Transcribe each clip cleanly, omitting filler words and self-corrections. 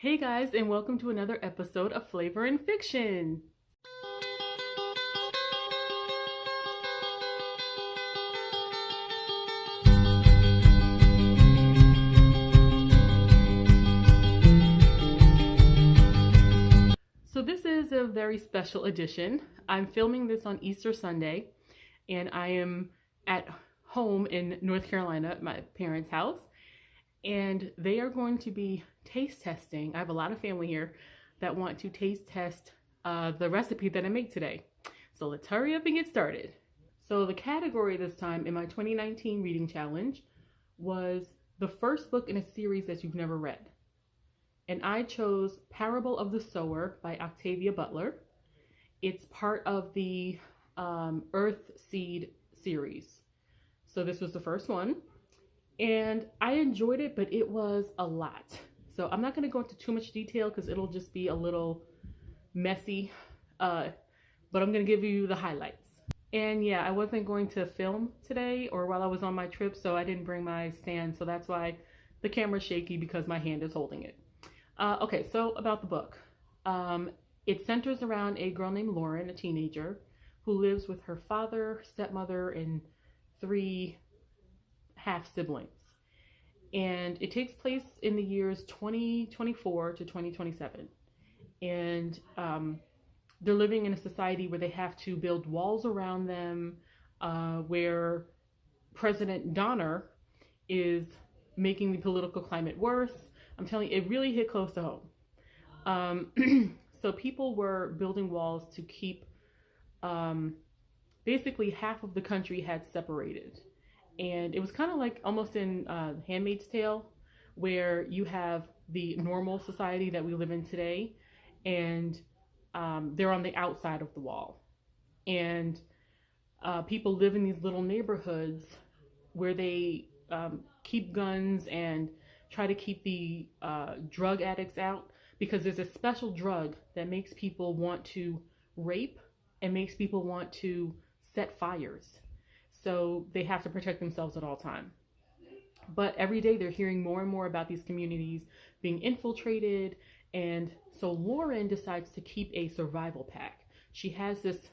Hey guys, and welcome to another episode of Flavor and Fiction. So this is a very special edition. I'm filming this on Easter Sunday, and I am at home in North Carolina at my parents' house, and they are going to be taste testing. I have a lot of family here that want to taste test the recipe that I make today. So let's hurry up and get started. So the category this time in my 2019 reading challenge was the first book in a series that you've never read. And I chose Parable of the Sower by Octavia Butler. It's part of the Earth Seed series. So this was the first one. And I enjoyed it, but it was a lot. So I'm not going to go into too much detail because it'll just be a little messy. But I'm going to give you the highlights. And yeah, I wasn't going to film today or while I was on my trip, so I didn't bring my stand. So that's why the camera's shaky, because my hand is holding it. Okay, so about the book. It centers around a girl named Lauren, a teenager, who lives with her father, stepmother, and 3 half siblings. And it takes place in the years 2024 to 2027. And they're living in a society where they have to build walls around them, where President Donner is making the political climate worse. I'm telling you, it really hit close to home. So people were building walls to keep, basically half of the country had separated. And it was kind of like almost in Handmaid's Tale, where you have the normal society that we live in today, and they're on the outside of the wall. And people live in these little neighborhoods where they keep guns and try to keep the drug addicts out, because there's a special drug that makes people want to rape and makes people want to set fires. So they have to protect themselves at all times. But every day they're hearing more and more about these communities being infiltrated. And so Lauren decides to keep a survival pack. She has this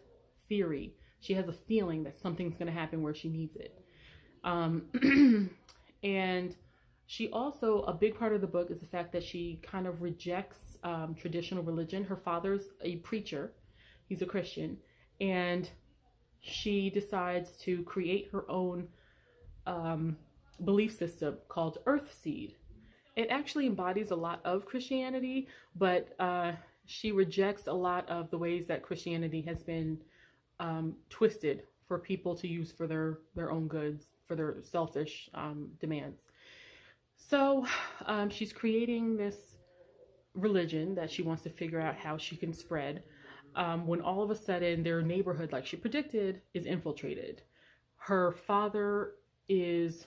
theory. She has a feeling that something's going to happen where she needs it. And she also, a big part of the book is the fact that she kind of rejects traditional religion. Her father's a preacher. He's a Christian. And she decides to create her own belief system called Earth Seed. It actually embodies a lot of Christianity, but she rejects a lot of the ways that Christianity has been twisted for people to use for their own goods, for their selfish demands. So she's creating this religion that she wants to figure out how she can spread. When all of a sudden their neighborhood, like she predicted, is infiltrated. Her father is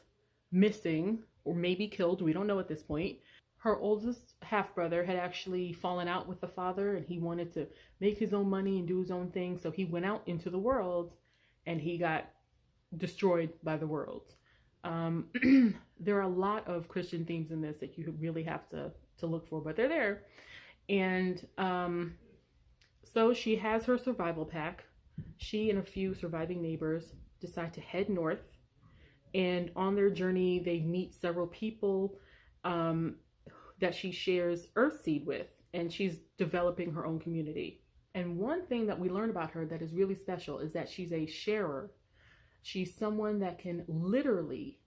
missing or maybe killed. We don't know at this point. Her oldest half-brother had actually fallen out with the father, and he wanted to make his own money and do his own thing. So he went out into the world and he got destroyed by the world. There are a lot of Christian themes in this that you really have to look for, but they're there. And so she has her survival pack. She and a few surviving neighbors decide to head north. And on their journey, they meet several people that she shares Earthseed with. And she's developing her own community. And one thing that we learn about her that is really special is that she's a sharer. She's someone that can literally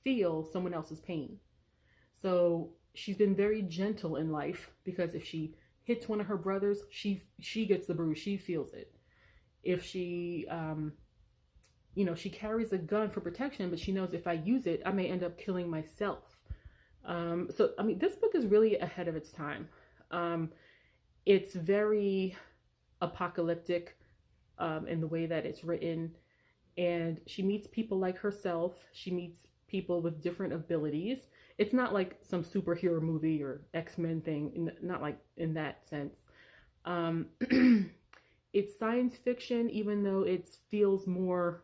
feel someone else's pain. So she's been very gentle in life, because if she hits one of her brothers, she gets the bruise, she feels it. If she, she carries a gun for protection, but she knows if I use it, I may end up killing myself. So, I mean, this book is really ahead of its time. It's very apocalyptic in the way that it's written. And she meets people like herself. She meets people with different abilities. It's not like some superhero movie or X-Men thing, not like in that sense. It's science fiction, even though it feels more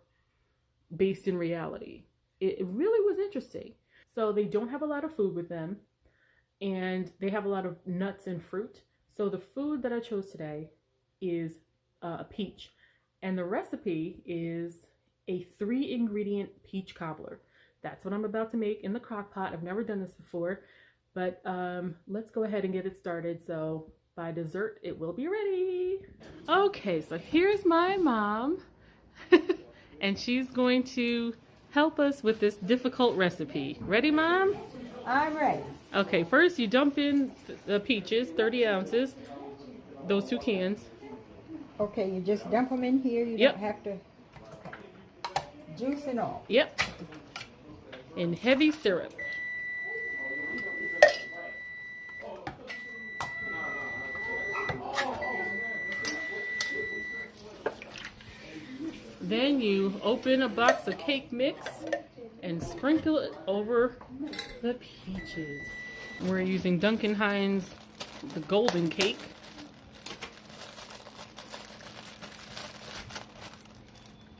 based in reality. It really was interesting. So they don't have a lot of food with them. and they have a lot of nuts and fruit. So the food that I chose today is a peach, and the recipe is a 3-ingredient peach cobbler. That's what I'm about to make in the crock pot. I've never done this before, but let's go ahead and get it started. So by dessert, it will be ready. Okay, so here's my mom, and she's going to help us with this difficult recipe. Ready, Mom? I'm ready. Okay, first you dump in the peaches, 30 ounces, those 2 cans. Okay, you just dump them in here. You Yep. don't have to juice and all. Yep. In heavy syrup. Then you open a box of cake mix and sprinkle it over the peaches. We're using Duncan Hines, the golden cake.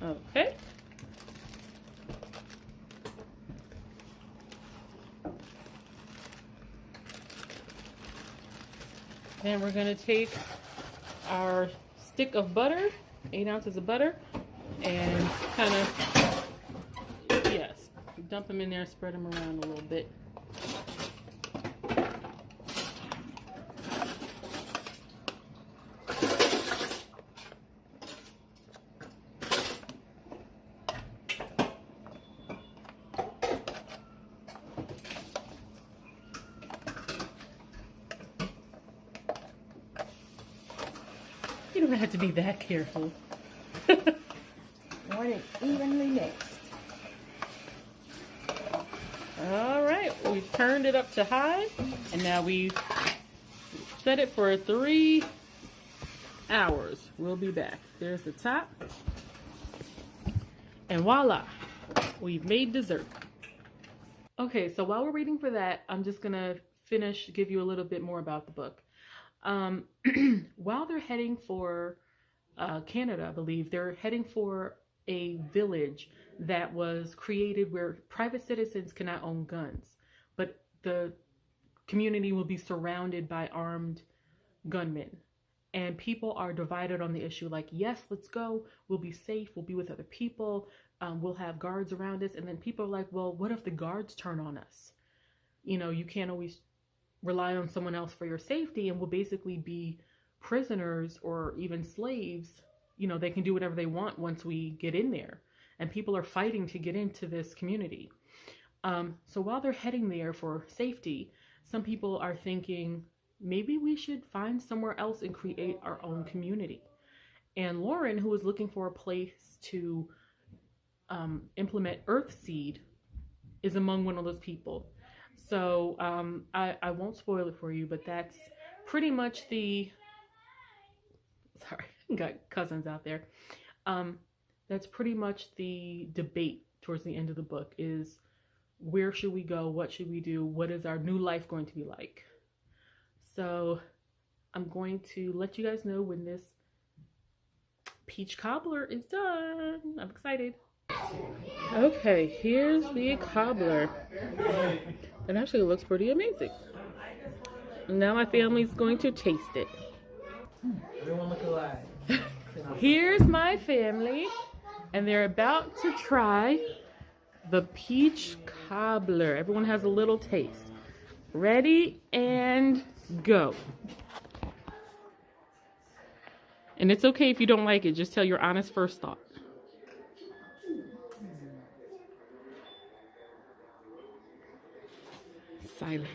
Okay. Then we're going to take our stick of butter, 8 ounces of butter, and kind of, yes, dump them in there, spread them around a little bit. You don't have to be that careful. Want it evenly mixed. All right, we've turned it up to high, and now we've set it for 3 hours. We'll be back. There's the top. And voila, we've made dessert. Okay, so while we're waiting for that, I'm just gonna give you a little bit more about the book. While they're heading for Canada, I believe, they're heading for a village that was created where private citizens cannot own guns, but the community will be surrounded by armed gunmen. And people are divided on the issue, like, yes, let's go, we'll be safe, we'll be with other people, we'll have guards around us. And then people are like, well, what if the guards turn on us? You know, you can't always rely on someone else for your safety, and will basically be prisoners or even slaves. You know, they can do whatever they want once we get in there, and people are fighting to get into this community. So while they're heading there for safety, some people are thinking maybe we should find somewhere else and create our own community. And Lauren, who was looking for a place to implement Earthseed, is among one of those people. So I won't spoil it for you, but that's pretty much sorry, got cousins out there. That's pretty much the debate towards the end of the book is, where should we go? What should we do? What is our new life going to be like? So I'm going to let you guys know when this peach cobbler is done. I'm excited. Okay, here's the cobbler. It actually looks pretty amazing. Now my family's going to taste it. Everyone look alive. Here's my family, and they're about to try the peach cobbler. Everyone has a little taste. Ready and go. And it's okay if you don't like it. Just tell your honest first thought. Silence.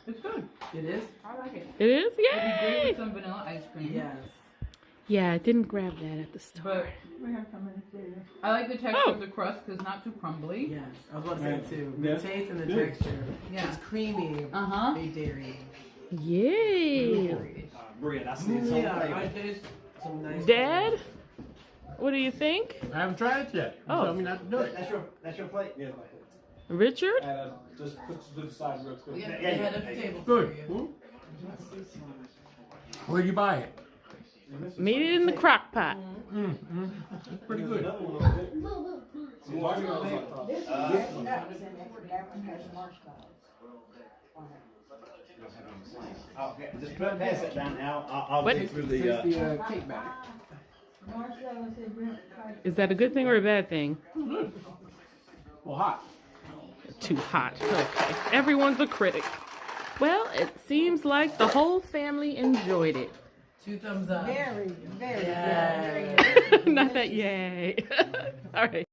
It's good. It is? I like it. It is? It'd be great Yay! with some vanilla ice cream. Yes. Yeah, I didn't grab that at the store. But I like the texture of the crust because it's not too crumbly. Yes, I was about to say it too. Yeah. The taste and the texture. Yeah. It's creamy. Uh-huh. Very dairy. Yay! Bria, that's the song Yeah, I flavor. taste some nice. Dad, what do you think? I haven't tried it yet. You Oh. told me not to do it. That's your plate? Yeah. Richard? And just put it to the side real quick. We got the head of the table Good. for you. Where'd you buy it? Made it in the crock pot. It's pretty good. This one has nuts in it, that one has marshmallows on it. Okay, just pass it down now. I'll What? take through the. Cake batter. Is that a good thing or a bad thing? Well, hot. Too hot. Okay. Everyone's a critic. Well, it seems like the whole family enjoyed it. 2 thumbs up. Very, very Yeah. good. Not that yay. All right.